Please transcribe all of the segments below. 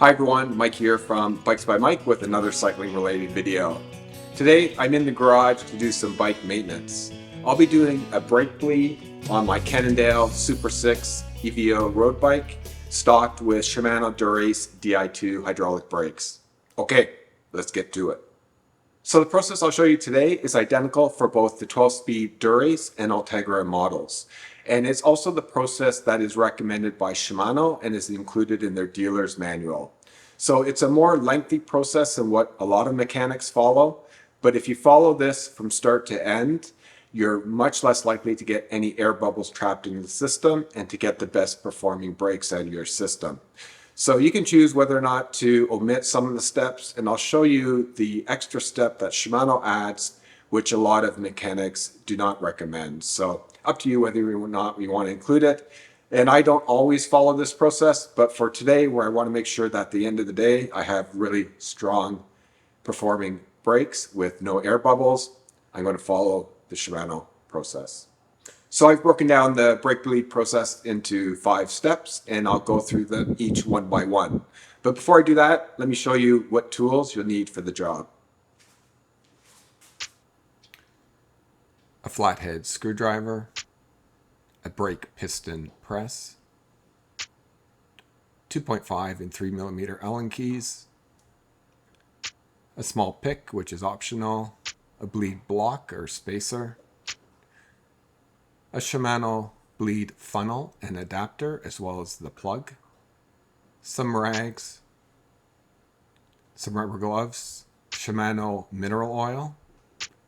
Hi everyone, Mike here from Bikes by Mike with another cycling related video. Today I'm in the garage to do some bike maintenance. I'll be doing a brake bleed on my Cannondale Super 6 EVO road bike stocked with Shimano Dura-Ace Di2 hydraulic brakes. Okay, let's get to it. So the process I'll show you today is identical for both the 12-speed Dura-Ace and Ultegra models. And it's also the process that is recommended by Shimano and is included in their dealer's manual. So it's a more lengthy process than what a lot of mechanics follow, but if you follow this from start to end, you're much less likely to get any air bubbles trapped in the system and to get the best performing brakes out of your system. So you can choose whether or not to omit some of the steps, and I'll show you the extra step that Shimano adds, which a lot of mechanics do not recommend. So up to you whether or not you want to include it. And I don't always follow this process, but for today, where I want to make sure that at the end of the day, I have really strong performing brakes with no air bubbles, I'm going to follow the Shimano process. So I've broken down the brake bleed process into 5 steps, and I'll go through them each one by one. But before I do that, let me show you what tools you'll need for the job. A flathead screwdriver, a brake piston press, 2.5 and 3mm Allen keys, a small pick, which is optional, a bleed block or spacer, a Shimano bleed funnel and adapter, as well as the plug, some rags, some rubber gloves, Shimano mineral oil,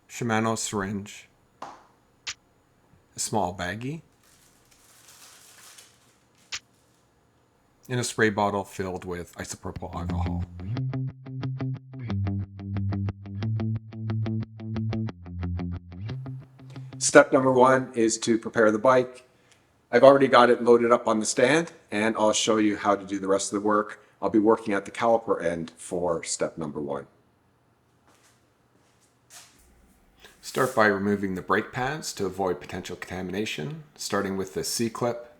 Shimano syringe, a small baggie, and a spray bottle filled with isopropyl alcohol. Step number 1 is to prepare the bike. I've already got it loaded up on the stand, and I'll show you how to do the rest of the work. I'll be working at the caliper end for step number 1. Start by removing the brake pads to avoid potential contamination, starting with the C-clip.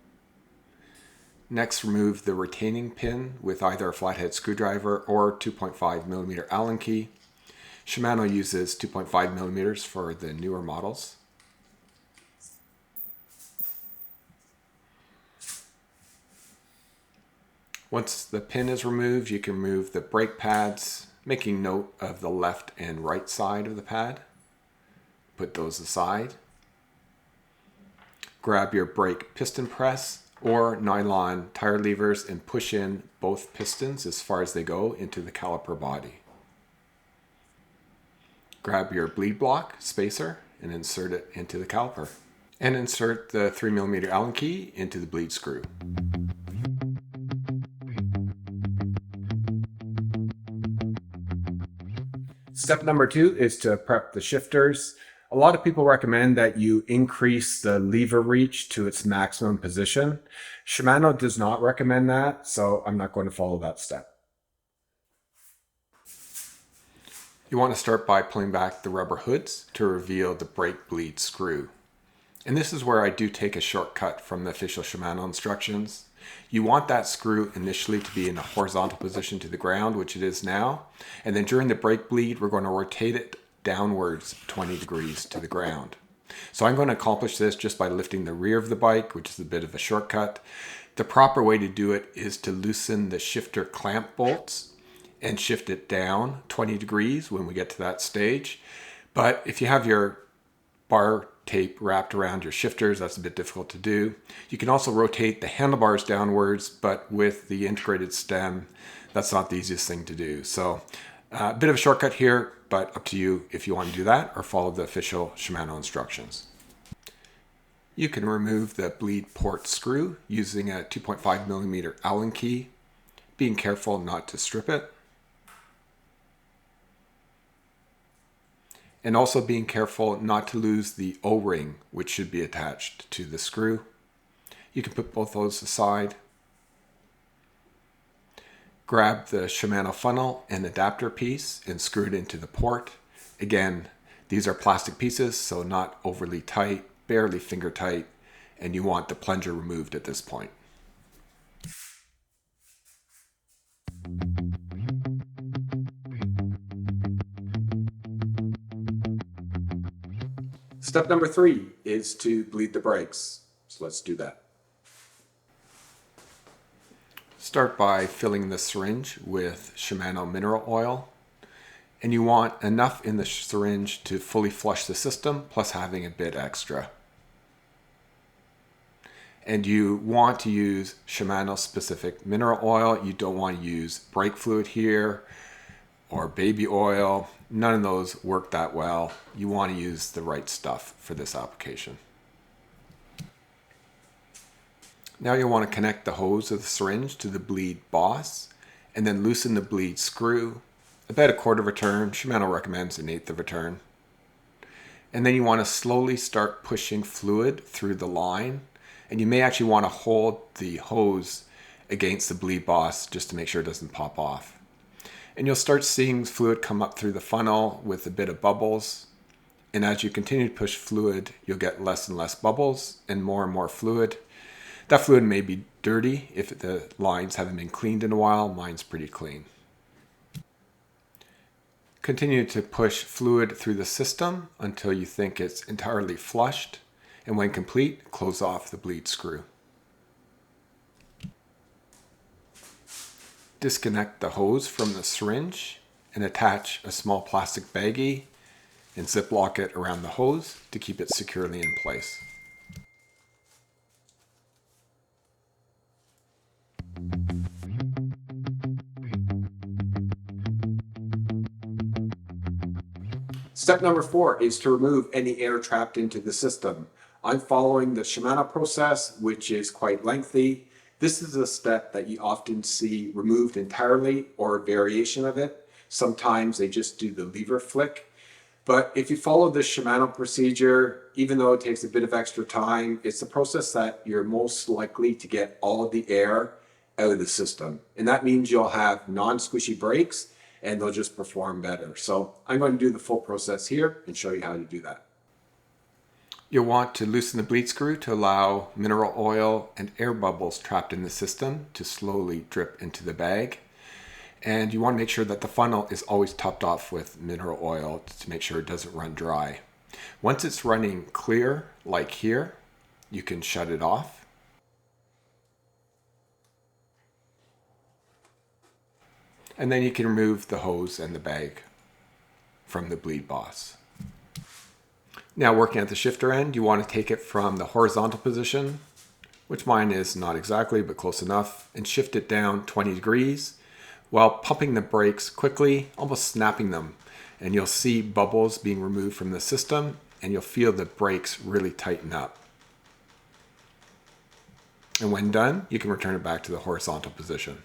Next, remove the retaining pin with either a flathead screwdriver or 2.5mm Allen key. Shimano uses 2.5mm for the newer models. Once the pin is removed, you can remove the brake pads, making note of the left and right side of the pad. Put those aside. Grab your brake piston press or nylon tire levers and push in both pistons as far as they go into the caliper body. Grab your bleed block spacer and insert it into the caliper. And insert the 3mm Allen key into the bleed screw. Step number 2 is to prep the shifters. A lot of people recommend that you increase the lever reach to its maximum position. Shimano does not recommend that, so I'm not going to follow that step. You want to start by pulling back the rubber hoods to reveal the brake bleed screw. And this is where I do take a shortcut from the official Shimano instructions. You want that screw initially to be in a horizontal position to the ground, which it is now. And then during the brake bleed, we're going to rotate it downwards 20 degrees to the ground. So I'm going to accomplish this just by lifting the rear of the bike, which is a bit of a shortcut. The proper way to do it is to loosen the shifter clamp bolts and shift it down 20 degrees when we get to that stage. But if you have your bar tape wrapped around your shifters, that's a bit difficult to do. You can also rotate the handlebars downwards, but with the integrated stem, that's not the easiest thing to do. So a bit of a shortcut here, but up to you if you want to do that or follow the official Shimano instructions. You can remove the bleed port screw using a 2.5mm Allen key, being careful not to strip it. And also being careful not to lose the O-ring, which should be attached to the screw. You can put both those aside. Grab the Shimano funnel and adapter piece and screw it into the port. Again, these are plastic pieces, so not overly tight, barely finger tight, and you want the plunger removed at this point. Step number 3 is to bleed the brakes. So let's do that. Start by filling the syringe with Shimano mineral oil. And you want enough in the syringe to fully flush the system, plus having a bit extra. And you want to use Shimano specific mineral oil. You don't want to use brake fluid here or baby oil. None of those work that well. You want to use the right stuff for this application. Now you'll want to connect the hose of the syringe to the bleed boss and then loosen the bleed screw. About a quarter of a turn. Shimano recommends an eighth of a turn. And then you want to slowly start pushing fluid through the line. And you may actually want to hold the hose against the bleed boss just to make sure it doesn't pop off. And you'll start seeing fluid come up through the funnel with a bit of bubbles. And as you continue to push fluid, you'll get less and less bubbles and more fluid. That fluid may be dirty if the lines haven't been cleaned in a while. Mine's pretty clean. Continue to push fluid through the system until you think it's entirely flushed, and when complete, close off the bleed screw. Disconnect the hose from the syringe and attach a small plastic baggie and ziplock it around the hose to keep it securely in place. Step number 4 is to remove any air trapped into the system. I'm following the Shimano process, which is quite lengthy. This is a step that you often see removed entirely or a variation of it. Sometimes they just do the lever flick. But if you follow the Shimano procedure, even though it takes a bit of extra time, it's the process that you're most likely to get all of the air out of the system. And that means you'll have non-squishy brakes and they'll just perform better. So I'm going to do the full process here and show you how to do that. You'll want to loosen the bleed screw to allow mineral oil and air bubbles trapped in the system to slowly drip into the bag. And you want to make sure that the funnel is always topped off with mineral oil to make sure it doesn't run dry. Once it's running clear, like here, you can shut it off. And then you can remove the hose and the bag from the bleed boss. Now working at the shifter end, you want to take it from the horizontal position, which mine is not exactly, but close enough, and shift it down 20 degrees while pumping the brakes quickly, almost snapping them. And you'll see bubbles being removed from the system, and you'll feel the brakes really tighten up. And when done, you can return it back to the horizontal position.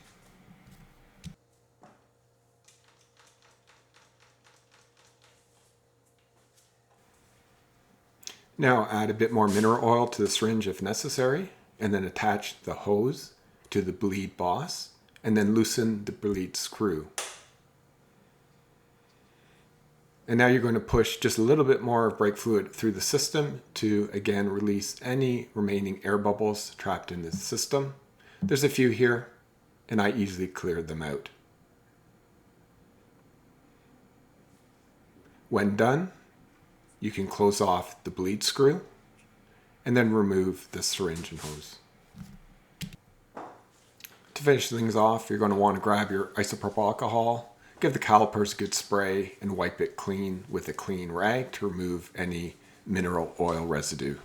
Now add a bit more mineral oil to the syringe if necessary, and then attach the hose to the bleed boss, and then loosen the bleed screw. And now you're going to push just a little bit more brake fluid through the system to again release any remaining air bubbles trapped in the system. There's a few here, and I easily cleared them out. When done, you can close off the bleed screw and then remove the syringe and hose. To finish things off, you're going to want to grab your isopropyl alcohol, give the calipers a good spray, and wipe it clean with a clean rag to remove any mineral oil residue.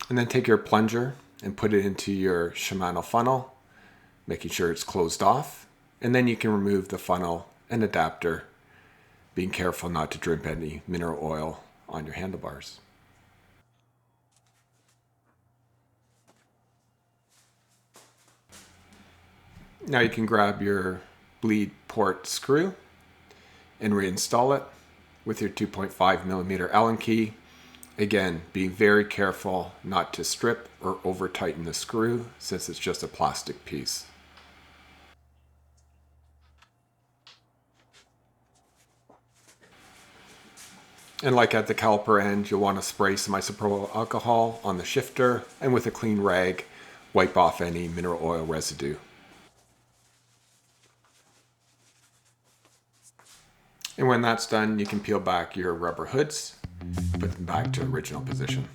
And then take your plunger and put it into your Shimano funnel, making sure it's closed off. And then you can remove the funnel and adapter, being careful not to drip any mineral oil on your handlebars. Now you can grab your bleed port screw and reinstall it with your 2.5mm Allen key. Again, being very careful not to strip or over tighten the screw since it's just a plastic piece. And like at the caliper end, you'll want to spray some isopropyl alcohol on the shifter and with a clean rag, wipe off any mineral oil residue. And when that's done, you can peel back your rubber hoods, put them back to original position.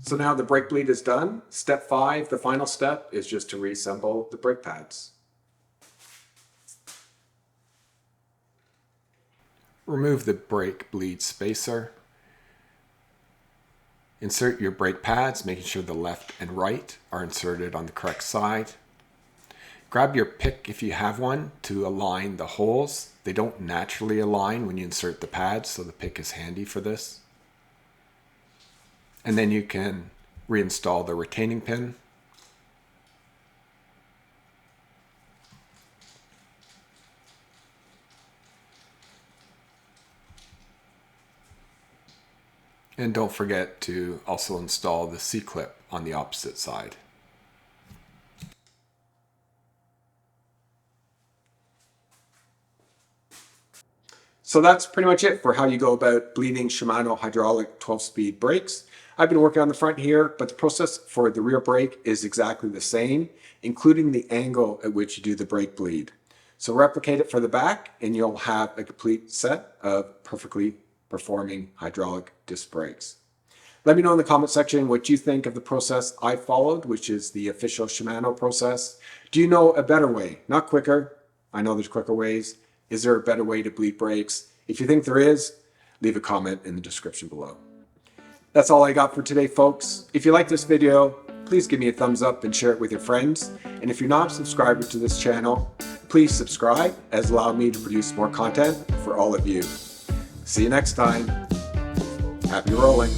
So now the brake bleed is done. Step 5, the final step, is just to reassemble the brake pads. Remove the brake bleed spacer. Insert your brake pads, making sure the left and right are inserted on the correct side. Grab your pick if you have one to align the holes. They don't naturally align when you insert the pads, so the pick is handy for this. And then you can reinstall the retaining pin. And don't forget to also install the C-clip on the opposite side. So that's pretty much it for how you go about bleeding Shimano hydraulic 12-speed brakes. I've been working on the front here, but the process for the rear brake is exactly the same, including the angle at which you do the brake bleed. So replicate it for the back and you'll have a complete set of perfectly performing hydraulic disc brakes. Let me know in the comment section what you think of the process I followed, which is the official Shimano process. Do you know a better way? Not quicker. I know there's quicker ways. Is there a better way to bleed brakes? If you think there is, leave a comment in the description below. That's all I got for today, folks. If you like this video, please give me a thumbs up and share it with your friends. And if you're not a subscriber to this channel, please subscribe, as allow me to produce more content for all of you. See you next time. Happy rolling.